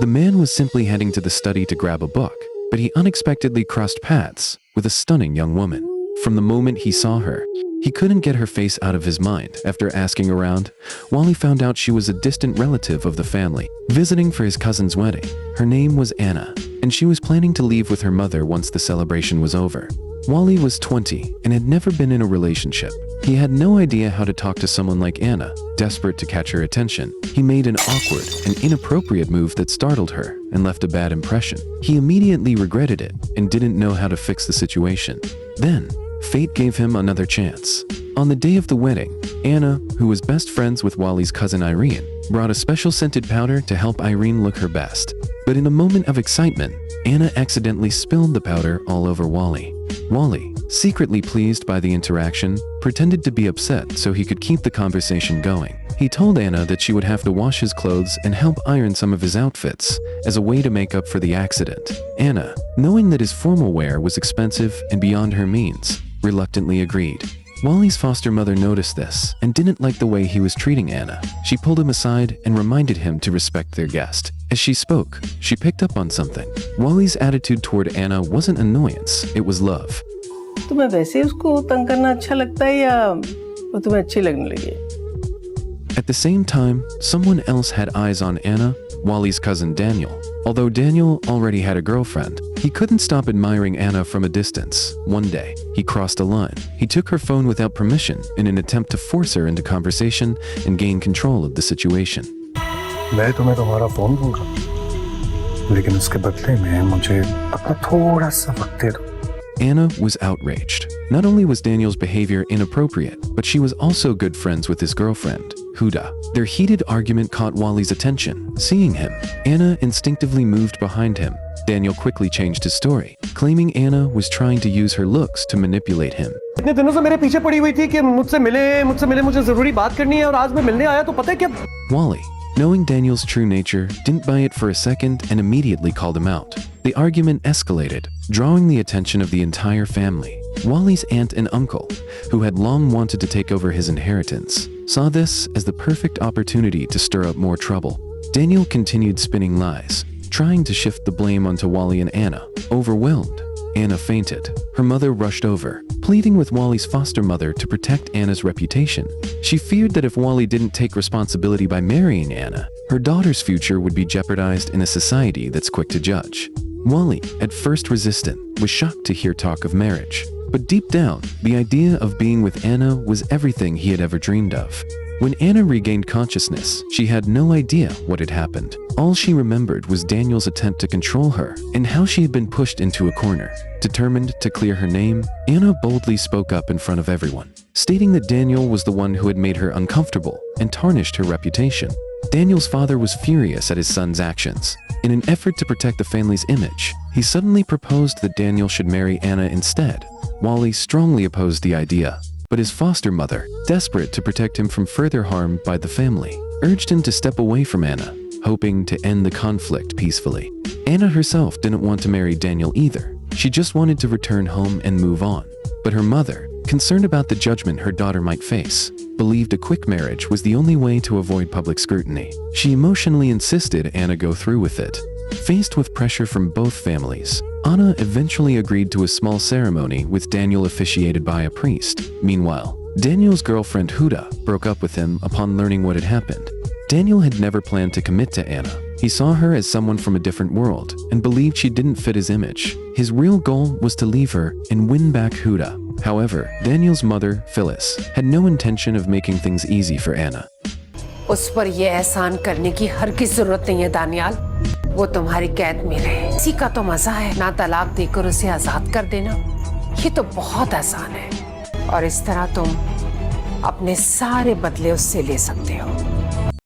The man was simply heading to the study to grab a book, but he unexpectedly crossed paths with a stunning young woman. From the moment he saw her, he couldn't get her face out of his mind. After asking around, Wally found out she was a distant relative of the family, visiting for his cousin's wedding. Her name was Anna, and she was planning to leave with her mother once the celebration was over. Wally was 20 and had never been in a relationship. He had no idea how to talk to someone like Anna. Desperate to catch her attention, he made an awkward and inappropriate move that startled her and left a bad impression. He immediately regretted it and didn't know how to fix the situation. Then, fate gave him another chance. On the day of the wedding, Anna, who was best friends with Wally's cousin Irene, brought a special scented powder to help Irene look her best. But in a moment of excitement, Anna accidentally spilled the powder all over Wally. Wally, secretly pleased by the interaction, pretended to be upset so he could keep the conversation going. He told Anna that she would have to wash his clothes and help iron some of his outfits as a way to make up for the accident. Anna, knowing that his formal wear was expensive and beyond her means, reluctantly agreed. Wally's foster mother noticed this and didn't like the way he was treating Anna. She pulled him aside and reminded him to respect their guest. As she spoke, she picked up on something. Wally's attitude toward Anna wasn't annoyance, it was love. तुम्हें वैसे उसको तंग करना अच्छा लगता है या वो तुम्हें अच्छी लगने लगी? At the same time, someone else had eyes on Anna, Wally's cousin Daniel. Although Daniel already had a girlfriend, he couldn't stop admiring Anna from a distance. One day, he crossed a line. He took her phone without permission in an attempt to force her into conversation and gain control of the situation. मैं तुम्हें तुम्हारा phone दूंगा, लेकिन उसके बदले में मुझे अपना थोड़ा सा वक्त दे दो. Anna was outraged. Not only was Daniel's behavior inappropriate, but she was also good friends with his girlfriend, Huda. Their heated argument caught Wally's attention. Seeing him, Anna instinctively moved behind him. Daniel quickly changed his story, claiming Anna was trying to use her looks to manipulate him. इतने दिनों से मेरे पीछे पड़ी हुई थी कि मुझसे मिले मुझे जरूरी बात करनी है और आज मैं मिलने आया तो पता है क्या? Wally, knowing Daniel's true nature, didn't buy it for a second and immediately called him out. The argument escalated, drawing the attention of the entire family. Wally's aunt and uncle, who had long wanted to take over his inheritance, saw this as the perfect opportunity to stir up more trouble. Daniel continued spinning lies, trying to shift the blame onto Wally and Anna. Overwhelmed, Anna fainted. Her mother rushed over, pleading with Wally's foster mother to protect Anna's reputation. She feared that if Wally didn't take responsibility by marrying Anna, her daughter's future would be jeopardized in a society that's quick to judge. Wally, at first resistant, was shocked to hear talk of marriage. But deep down, the idea of being with Anna was everything he had ever dreamed of. When Anna regained consciousness, she had no idea what had happened. All she remembered was Daniel's attempt to control her and how she had been pushed into a corner. Determined to clear her name, Anna boldly spoke up in front of everyone, stating that Daniel was the one who had made her uncomfortable and tarnished her reputation. Daniel's father was furious at his son's actions. In an effort to protect the family's image, he suddenly proposed that Daniel should marry Anna instead. Wally strongly opposed the idea, but his foster mother, desperate to protect him from further harm by the family, urged him to step away from Anna, hoping to end the conflict peacefully. Anna herself didn't want to marry Daniel either. She just wanted to return home and move on. But her mother, concerned about the judgment her daughter might face, believed a quick marriage was the only way to avoid public scrutiny. She emotionally insisted Anna go through with it. Faced with pressure from both families, Anna eventually agreed to a small ceremony with Daniel officiated by a priest. Meanwhile, Daniel's girlfriend Huda broke up with him upon learning what had happened. Daniel had never planned to commit to Anna. He saw her as someone from a different world and believed she didn't fit his image. His real goal was to leave her and win back Huda. However, Daniel's mother, Phyllis, had no intention of making things easy for Anna. उस पर ये एहसान करने की हरगिज़ जरूरत नहीं है दानियाल. वो तुम्हारी कैद में रहे. इसी का तो मजा है. ना तलाक देकर उसे आजाद कर देना. ये तो बहुत आसान है. और इस तरह तुम अपने सारे बदले उससे ले सकते हो.